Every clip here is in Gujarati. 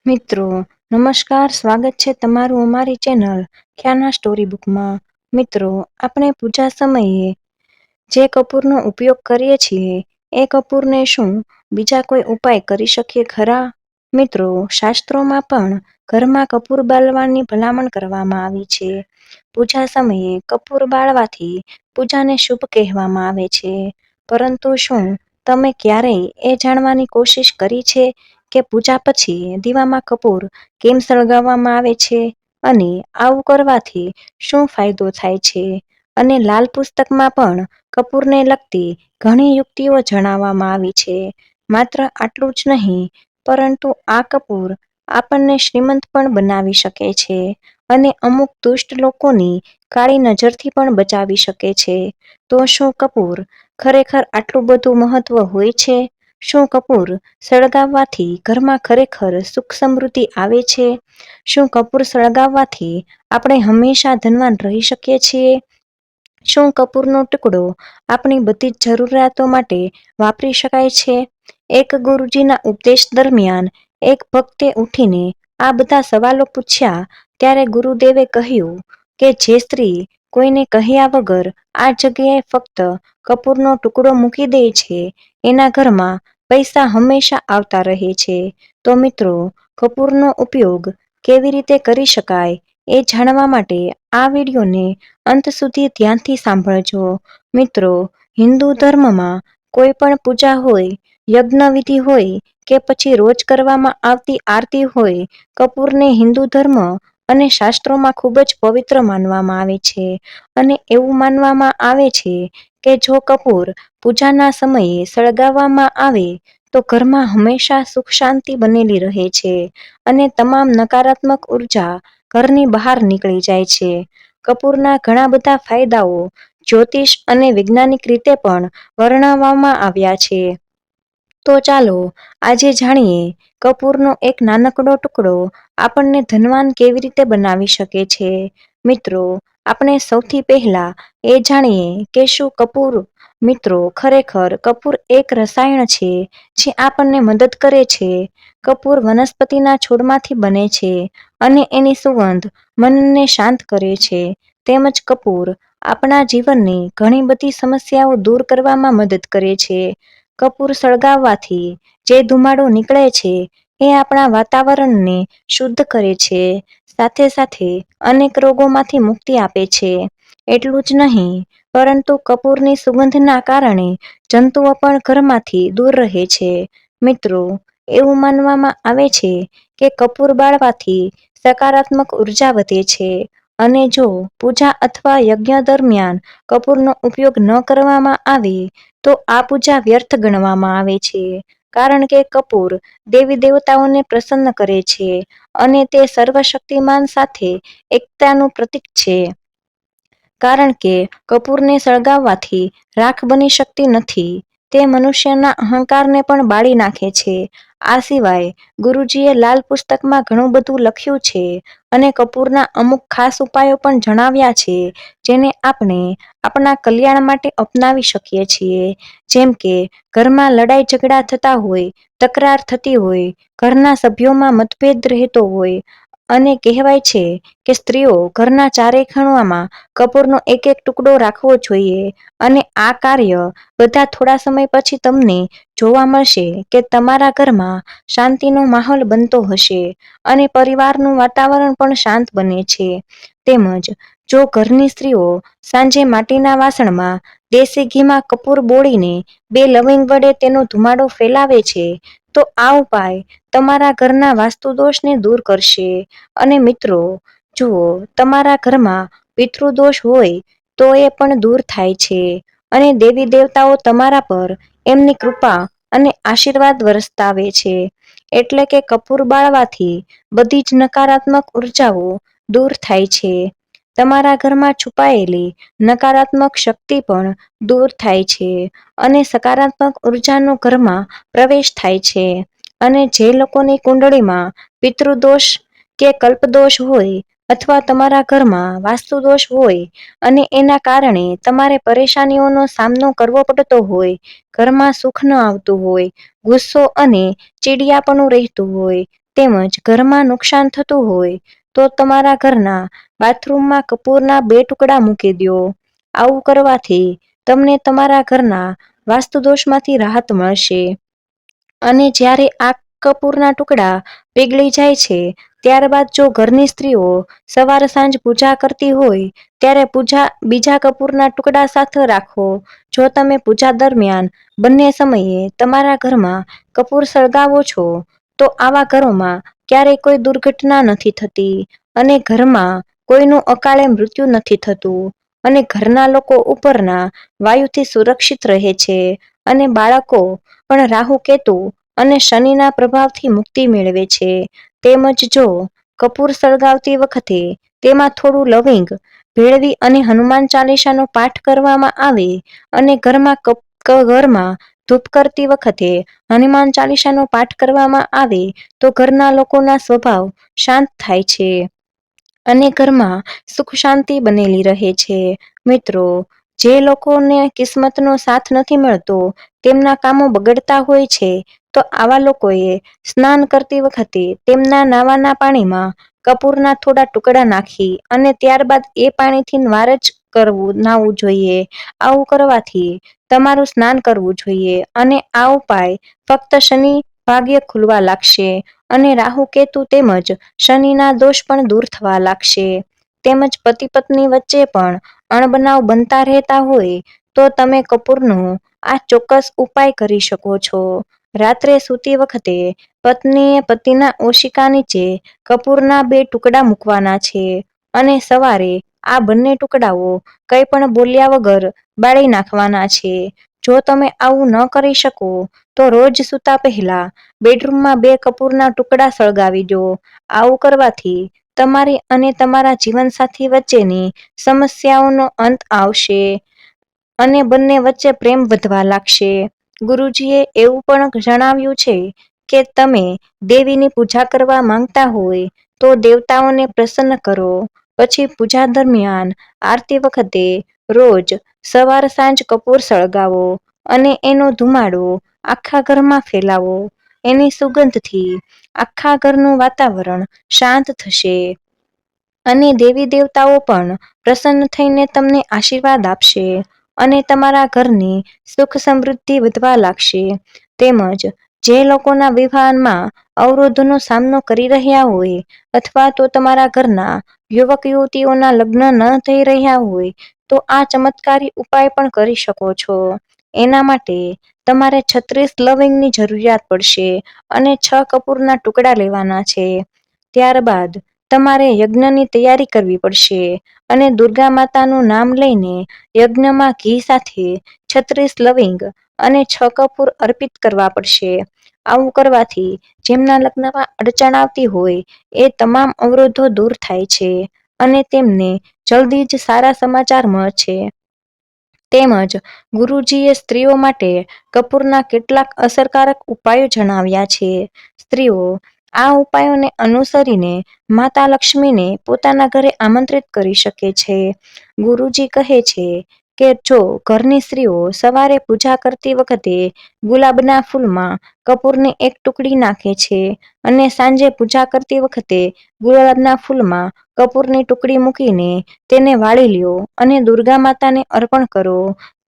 મિત્રો નમસ્કાર, સ્વાગત છે તમારું અમારી ચેનલ ખ્યાના સ્ટોરી બુકમાં. મિત્રો, આપણે પૂજા સમયે જે કપૂરનો ઉપયોગ કરીએ છીએ એ કપૂરને શું બીજા કોઈ ઉપાય કરી શકીએ ખરા? મિત્રો, શાસ્ત્રોમાં પણ ઘરમાં કપૂર બાળવાની ભલામણ કરવામાં આવી છે. પૂજા સમયે કપૂર બાળવાથી પૂજાને શુભ કહેવામાં આવે છે. પરંતુ શું તમે ક્યારેય એ જાણવાની કોશિશ કરી છે કે પૂજા પછી દીવામાં કપૂર કેમ સળગાવવામાં આવે છે અને આવું કરવાથી શું ફાયદો થાય છે? અને લાલ પુસ્તકમાં પણ કપૂરને લગતી ઘણી યુક્તિઓ જણાવવામાં આવી છે. માત્ર આટલું જ નહીં, પરંતુ આ કપૂર આપણને શ્રીમંત પણ બનાવી શકે છે અને અમુક દુષ્ટ લોકોની કાળી નજરથી પણ બચાવી શકે છે. તો શું કપૂર ખરેખર આટલું બધું મહત્વ હોય છે? શું કપૂર સળગાવવાથી ઘરમાં ખરેખર સુખ સમૃદ્ધિ આવે છે? શું કપૂર સળગાવવાથી આપણે હંમેશા ધનવાન રહી શકીએ છીએ? શું કપૂરનો ટુકડો આપણી બધી જ જરૂરિયાતો માટે વાપરી શકાય છે? એક ગુરુજીના ઉપદેશ દરમિયાન એક ભક્તે ઉઠીને આ બધા સવાલો પૂછ્યા ત્યારે ગુરુદેવે કહ્યું કે જે સ્ત્રી કોઈને કહ્યા વગર આ જગ્યાએ ફક્ત કપૂરનો ટુકડો મૂકી દે છે એના ઘરમાં પૈસા હંમેશા આવતા રહે છે. તો મિત્રો, કપૂરનો ઉપયોગ કેવી રીતે કરી શકાય એ જાણવા માટે આ વિડીયોને અંત સુધી ધ્યાનથી સાંભળજો. મિત્રો, હિન્દુ ધર્મમાં કોઈ પણ પૂજા હોય, યજ્ઞ વિધિ હોય કે પછી રોજ કરવામાં આવતી આરતી હોય, કપૂરને હિન્દુ ધર્મ અને શાસ્ત્રોમાં ખૂબ જ પવિત્ર માનવામાં આવે છે. અને એવું માનવામાં આવે છે કે જો કપૂર પૂજાના સમયે સળગાવવામાં આવે તો ઘરમાં હંમેશા સુખ શાંતિ બનેલી રહે છે અને તમામ નકારાત્મક ઉર્જા ઘરની બહાર નીકળી જાય છે. કપૂરના ઘણા બધા ફાયદાઓ જ્યોતિષ અને વૈજ્ઞાનિક રીતે પણ વર્ણવવામાં આવ્યા છે. તો ચાલો આજે જાણીએ કપૂરનો એક નાનકડો ટુકડો આપણને ધનવાન કેવી રીતે બનાવી શકે છે. મિત્રો, આપણે સૌથી પહેલા એ જાણીએ કે શું કપૂર મિત્રો, ખરેખર કપૂર એક રસાયણ છે જે આપણને મદદ કરે છે. કપૂર વનસ્પતિના છોડમાંથી બને છે અને એની સુગંધ મનને શાંત કરે છે. તેમજ કપૂર આપણા જીવનની ઘણી બધી સમસ્યાઓ દૂર કરવામાં મદદ કરે છે. કપૂર સળગાવવાથી જે ધુમાડો નીકળે છે એ આપણા વાતાવરણને શુદ્ધ કરે છે, સાથે સાથે અનેક રોગોમાંથી મુક્તિ આપે છે. એટલું જ નહીં, પરંતુ કપૂરની સુગંધના કારણે જંતુઓ પણ ઘરમાંથી દૂર રહે છે. મિત્રો, એવું માનવામાં આવે છે કે કપૂર બાળવાથી સકારાત્મક ઉર્જા વધે છે અને જો પૂજા અથવા યજ્ઞ દરમિયાન કપૂરનો ઉપયોગ ન કરવામાં આવે તો આ પૂજા વ્યર્થ ગણવામાં આવે છે. કારણ કે કપૂર દેવી દેવતાઓને પ્રસન્ન કરે છે અને તે સર્વશક્તિમાન સાથે એકતાનું પ્રતીક છે. કારણ કે કપૂરને સળગાવવાથી રાખ બની શકતી નથી, તે મનુષ્યના અહંકારને પણ બાળી નાખે છે. આ સિવાય ગુરુજીએ લાલ પુસ્તકમાં ઘણું બધું લખ્યું છે અને કપૂરના અમુક ખાસ ઉપાયો પણ જણાવ્યા છે જેને આપણે આપણા કલ્યાણ માટે અપનાવી શકીએ છીએ. જેમ કે ઘરમાં લડાઈ ઝઘડા થતા હોય, તકરાર થતી હોય, ઘરના સભ્યોમાં મતભેદ રહેતો હોય અને કહેવાય છે કે સ્ત્રીઓ ઘરના ચારેય ખૂણામાં કપૂરનો એક એક ટુકડો રાખવો જોઈએ અને આ કાર્ય બધા થોડા સમય પછી તમને જોવા મળશે કે તમારા ઘરમાં શાંતિનો માહોલ બનતો હશે અને પરિવારનું વાતાવરણ પણ શાંત બને છે. તેમજ જો ઘરની સ્ત્રીઓ સાંજે માટીના વાસણમાં દેશી ઘીમાં કપૂર બોળીને 2 લવિંગ વડે તેનો ધુમાડો ફેલાવે છે તો આ ઉપાય તમારા ઘરના વાસ્તુદોષને દૂર કરશે. અને મિત્રો, જુઓ, તમારા ઘરમાં પિતૃદોષ હોય તો એ પણ દૂર થાય છે અને દેવી દેવતાઓ તમારા પર એમની કૃપા અને આશીર્વાદ વરસાવે છે. એટલે કે કપૂર બાળવાથી બધી જ નકારાત્મક ઉર્જાઓ દૂર થાય છે. તમારા ઘરમાં છુપાયેલી નકારાત્મક શક્તિ પણ દૂર થાય છે અને સકારાત્મક ઉર્જાનો ઘરમાં પ્રવેશ થાય છે. અને જે લોકોની કુંડળીમાં પિતૃદોષ કે કલ્પદોષ હોય અથવા તમારા ઘરમાં વાસ્તુદોષ હોય અને એના કારણે તમારે પરેશાનીઓનો સામનો કરવો પડતો હોય, ઘરમાં સુખ ન આવતું હોય, ગુસ્સો અને ચીડિયાપણું રહેતું હોય, તેમજ ઘરમાં નુકસાન થતું હોય તો તમારા ઘરના બાથરૂમમાં કપૂરના 2 ટુકડા મૂકી દો. આવું કરવાથી તમને તમારા ઘરના વાસ્તુદોષમાંથી રાહત મળશે. અને જ્યારે આ કપૂરના ટુકડા પીગળી જાય છે ત્યારબાદ જો ઘરની સ્ત્રીઓ સવાર સાંજ પૂજા કરતી હોય ત્યારે બીજા કપૂરના ટુકડા સાથે રાખો. જો તમે પૂજા દરમિયાન બંને સમયે તમારા ઘરમાં કપૂર સળગાવો છો તો આવા ઘરોમાં ક્યારેય કોઈ દુર્ઘટના નથી થતી અને ઘરમાં કોઈનું અકાળે મૃત્યુ નથી થતું અને ઘરના લોકો ઉપરના વાયુથી સુરક્ષિત રહે છે અને બાળકો પણ રાહુ કેતુ અને શનિના પ્રભાવથી મુક્તિ મેળવે છે. તેમજ જો કપૂર સળગાવતી વખતે તેમાં થોડું લવિંગ ભેળવી અને હનુમાન ચાલીસાનો પાઠ કરવામાં આવે અને ઘરમાં ધૂપ કરતી વખતે હનુમાન ચાલીસાનો પાઠ કરવામાં આવે તો ઘરના લોકોના સ્વભાવ શાંત થાય છે અને ઘરમાં સુખ શાંતિ બનેલી રહે છે. મિત્રો, જે લોકોને કિસ્મતનો સાથ નથી મળતો, તેમના કામો બગડતા હોય છે, તો આવા લોકોએ સ્નાન કરતી વખતે તેમના નાવાના પાણીમાં કપૂરના થોડા ટુકડા નાખી અને ત્યારબાદ એ પાણીથી નાવવું જોઈએ. આવું કરવાથી તમારું સ્નાન કરવું જોઈએ અને આ ઉપાય ફક્ત શનિ ભાગ્ય ખુલવા લાગશે અને રાહુ કેતુ તેમજ શનિના દોષ પણ દૂર થવા લાગશે. તેમજ પતિ પત્ની વચ્ચે પણ અણબનાવ બનતા રહેતા હોય તો તમે કપૂરનો આ ચોક્કસ ઉપાય કરી શકો છો. રાત્રે સૂતી વખતે પત્નીએ પતિના ઓશિકા નીચે કપૂરના 2 ટુકડા મૂકવાના છે અને સવારે આ બંને ટુકડાઓ કંઈ પણ બોલ્યા વગર બાળી નાખવાના છે. જો તમે આવું ન કરી શકો તો રોજ સૂતા પહેલા બેડરૂમમાં 2 કપૂરના ટુકડા સળગાવી દો. આવું કરવાથી તમારી અને તમારા જીવનસાથી વચ્ચેની સમસ્યાઓનો અંત આવશે અને બંને વચ્ચે પ્રેમ વધવા લાગશે. ગુરુજીએ એવું પણ જણાવ્યું છે કે તમે દેવીની પૂજા કરવા માંગતા હોય તો દેવતાઓને પ્રસન્ન કરો. પછી પૂજા દરમિયાન આરતી વખતે રોજ સવાર સાંજ કપૂર સળગાવો અને એનો ધુમાડો આખા ઘરમાં ફેલાવો. એની સુગંધથી આખા ઘરનું વાતાવરણ શાંત થશે અને દેવી દેવતાઓ પણ પ્રસન્ન થઈને તમને આશીર્વાદ આપશે અને તમારા ઘરની સુખ સમૃદ્ધિ વધવા લાગશે. તેમજ જે લોકોના વિવાહમાં અવરોધોનો સામનો કરી રહ્યા હોય અથવા તો તમારા ઘરના યુવક યુવતીઓના લગ્ન ન થઈ રહ્યા હોય તો આ ચમત્કારી ઉપાય પણ કરી શકો છો. એના માટે તમારે 36 લવિંગની જરૂરિયાત પડશે અને 6 કપૂરના ટુકડા લેવાના છે. ત્યારબાદ તમારે યજ્ઞની તૈયારી કરવી પડશે અને દુર્ગા માતાનું નામ લઈને યજ્ઞમાં ઘી સાથે 36 લવિંગ અને 6 કપૂર અર્પિત કરવા પડશે. આવું કરવાથી જેમના લગ્નમાં અડચણ આવતી હોય એ તમામ અવરોધો દૂર થાય છે અને તેમને જલ્દી જ સારા સમાચાર મળશે. તેમજ ગુરુજીએ સ્ત્રીઓ માટે કપૂરના કેટલાક અસરકારક ઉપાયો જણાવ્યા છે. સ્ત્રીઓ આ ઉપાયોને અનુસરીને માતા લક્ષ્મીને પોતાના ઘરે આમંત્રિત કરી શકે છે. ગુરુજી કહે છે કે જો ઘરની સ્ત્રીઓ સવારે પૂજા કરતી વખતે ગુલાબના ફૂલમાં કપૂરની 1 ટુકડી નાખે છે અને સાંજે પૂજા કરતી વખતે ગુલાબના ફૂલમાં કપૂરની ટુકડી મૂકીને તેને વાળી લ્યો અને દુર્ગા માતાને અર્પણ કરો.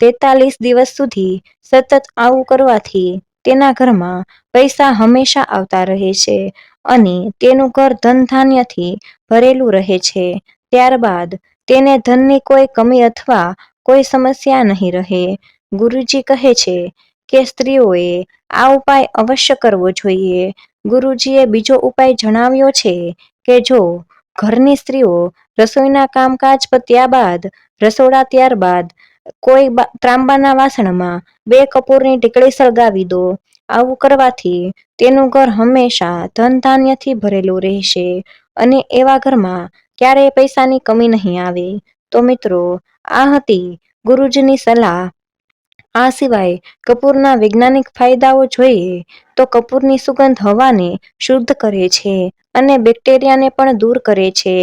43 દિવસ સુધી સતત આવું કરવાથી તેના ઘરમાં પૈસા હંમેશા આવતા રહે છે અને તેનું ઘર ધન ધાન્યથી ભરેલું રહે છે. ત્યારબાદ તેને ધનની કોઈ કમી અથવા કોઈ સમસ્યા નહીં રહે. ગુરુજી કહે છે કે સ્ત્રીઓએ આ ઉપાય અવશ્ય કરવો જોઈએ. ગુરુજીએ બીજો ઉપાય જણાવ્યો છે કે જો ઘરની સ્ત્રીઓ રસોઈના કામકાજ પત્યા બાદ રસોડા ત્યારબાદ કોઈ ત્રાંબાના વાસણમાં 2 કપૂરની ટીકડી સળગાવી દો. આવું કરવાથી તેનું ઘર હંમેશા ધન ધાન્યથી ભરેલું રહેશે અને એવા ઘરમાં ક્યારેય પૈસાની કમી નહીં આવે. તો મિત્રો, આ હતી ગુરુજીની સલાહ. આ સિવાય કપૂરના વૈજ્ઞાનિક ફાયદાઓ જોઈએ તો કપૂરની સુગંધ હવાને શુદ્ધ કરે છે અને બેક્ટેરિયાને પણ દૂર કરે છે,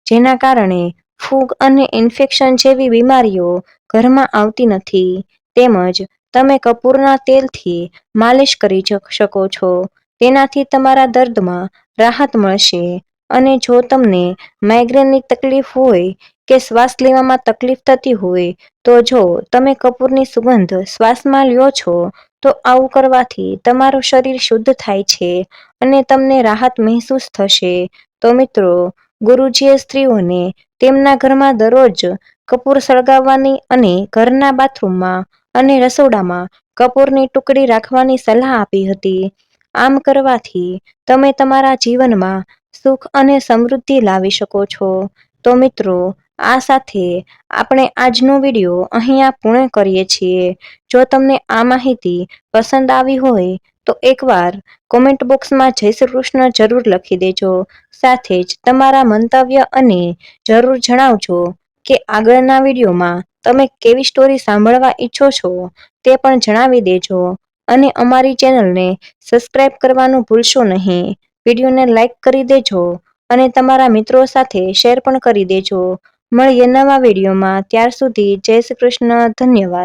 જેના કારણે ફૂગ અને ઇન્ફેક્શન જેવી બીમારીઓ ઘરમાં આવતી નથી. તેમજ તમે કપૂરના તેલથી માલિશ કરી શકો છો, તેનાથી તમારા દર્દમાં રાહત મળશે. અને જો તમને માઇગ્રેનની તકલીફ હોય કે શ્વાસ લેવામાં તકલીફ થતી હોય તો જો તમે કપૂરની સુગંધ શ્વાસમાં લ્યો છો તો આવું કરવાથી તમારું શરીર શુદ્ધ થાય છે અને તમને રાહત મહેસૂસ થશે. તો મિત્રો, ગુરુજીએ સ્ત્રીઓને તેમના ઘરમાં દરરોજ કપૂર સળગાવવાની અને ઘરના બાથરૂમમાં અને રસોડામાં કપૂરની ટુકડી રાખવાની સલાહ આપી હતી. આમ કરવાથી તમે તમારા જીવનમાં સુખ અને સમૃદ્ધિ લાવી શકો છો. તો મિત્રો, આ સાથે આપણે આજનો વિડીયો અહીંયા પૂર્ણ કરીએ છીએ. જો તમને આ માહિતી પસંદ આવી હોય તો એકવાર કોમેન્ટ બોક્સમાં જય શ્રી કૃષ્ણ જરૂર લખી દેજો. સાથે જ તમારા મંતવ્ય અને જરૂર જણાવજો કે આગળના વિડીયોમાં તમે કેવી સ્ટોરી સાંભળવા ઈચ્છો છો તે પણ જણાવી દેજો. અને અમારી ચેનલને સબસ્ક્રાઇબ કરવાનું ભૂલશો નહીં. વિડીયોને લાઈક કરી દેજો અને તમારા મિત્રો સાથે શેર પણ કરી દેજો. મળીએ નવા વિડીયોમાં. ત્યાર સુધી જય શ્રી કૃષ્ણ. ધન્યવાદ.